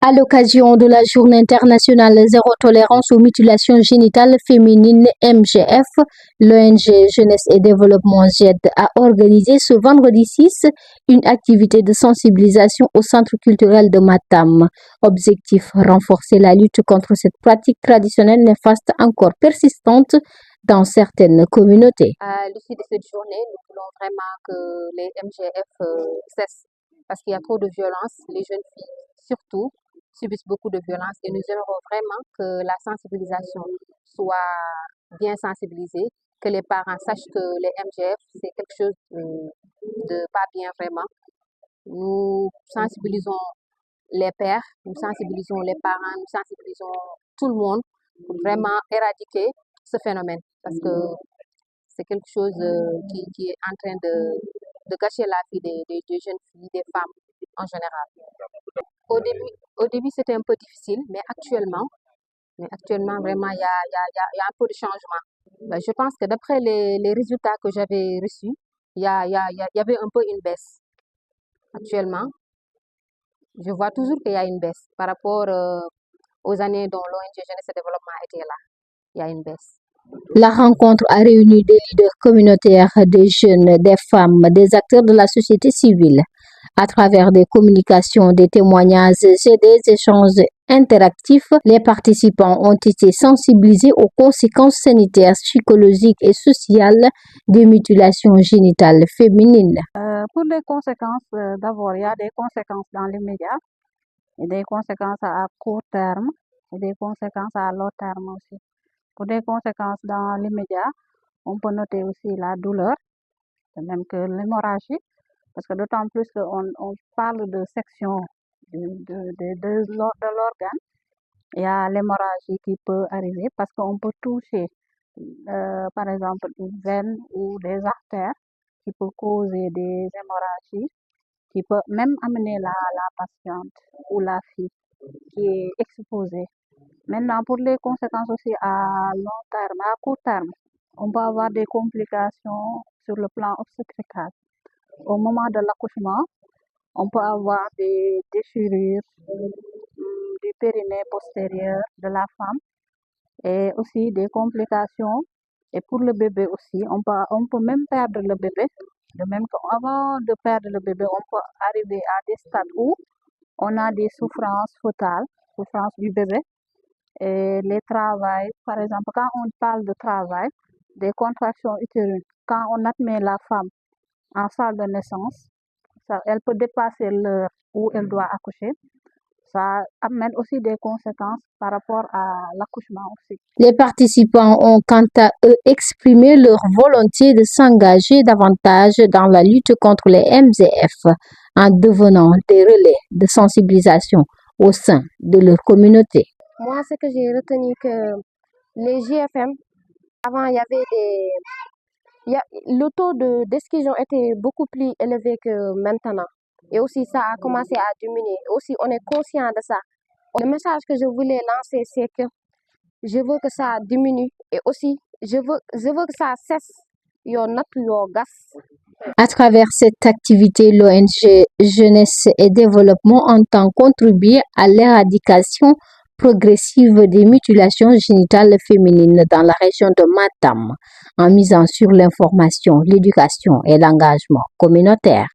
À l'occasion de la Journée internationale zéro tolérance aux mutilations génitales féminines MGF, l'ONG Jeunesse et Développement JED a organisé ce vendredi 6 une activité de sensibilisation au Centre culturel de Matam. Objectif, renforcer la lutte contre cette pratique traditionnelle néfaste encore persistante dans certaines communautés. À l'issue de cette journée, nous voulons vraiment que les MGF cessent parce qu'il y a trop de violence. Les jeunes filles, surtout, subissent beaucoup de violence et nous aimerons vraiment que la sensibilisation soit bien sensibilisée, que les parents sachent que les MGF, c'est quelque chose de pas bien vraiment. Nous sensibilisons les pères, nous sensibilisons les parents, nous sensibilisons tout le monde pour vraiment éradiquer ce phénomène parce que c'est quelque chose qui est en train de gâcher la vie des jeunes filles, des femmes en général. Au début c'était un peu difficile, mais actuellement vraiment, il y a un peu de changement. Ben, je pense que d'après les résultats que j'avais reçus, il y avait un peu une baisse. Actuellement, je vois toujours qu'il y a une baisse par rapport aux années dont l'ONG Jeunesse et Développement était là. Il y a une baisse. La rencontre a réuni des leaders communautaires, des jeunes, des femmes, des acteurs de la société civile. À travers des communications, des témoignages et des échanges interactifs, les participants ont été sensibilisés aux conséquences sanitaires, psychologiques et sociales des mutilations génitales féminines. Pour les conséquences, d'abord, il y a des conséquences dans l'immédiat, et des conséquences à court terme, et des conséquences à long terme aussi. Pour des conséquences dans l'immédiat, on peut noter aussi la douleur, de même que l'hémorragie, parce que d'autant plus qu'on parle de section de l'organe, il y a l'hémorragie qui peut arriver parce qu'on peut toucher, par exemple, une veine ou des artères qui peut causer des hémorragies, qui peut même amener la patiente ou la fille qui est exposée. Maintenant, pour les conséquences aussi à long terme, à court terme, on peut avoir des complications sur le plan obstétrical. Au moment de l'accouchement, on peut avoir des déchirures du périnée postérieur de la femme et aussi des complications. Et pour le bébé aussi, on peut même perdre le bébé. De même qu'avant de perdre le bébé, on peut arriver à des stades où on a des souffrances fœtales, souffrances du bébé. Et les travails, par exemple, quand on parle de travail, des contractions utérines, quand on admet la femme en salle de naissance, elle peut dépasser l'heure où elle doit accoucher. Ça amène aussi des conséquences par rapport à l'accouchement aussi. Les participants ont quant à eux exprimé leur volonté de s'engager davantage dans la lutte contre les MGF en devenant des relais de sensibilisation au sein de leur communauté. Moi, ce que j'ai retenu que les GFM, avant, il y avait le taux d'exclusion était beaucoup plus élevé que maintenant. Et aussi, ça a commencé à diminuer. Aussi, on est conscient de ça. Le message que je voulais lancer, c'est que je veux que ça diminue. Et aussi, je veux que ça cesse. À travers cette activité, l'ONG Jeunesse et Développement entend contribuer à l'éradication progressive des mutilations génitales féminines dans la région de Matam, en misant sur l'information, l'éducation et l'engagement communautaire.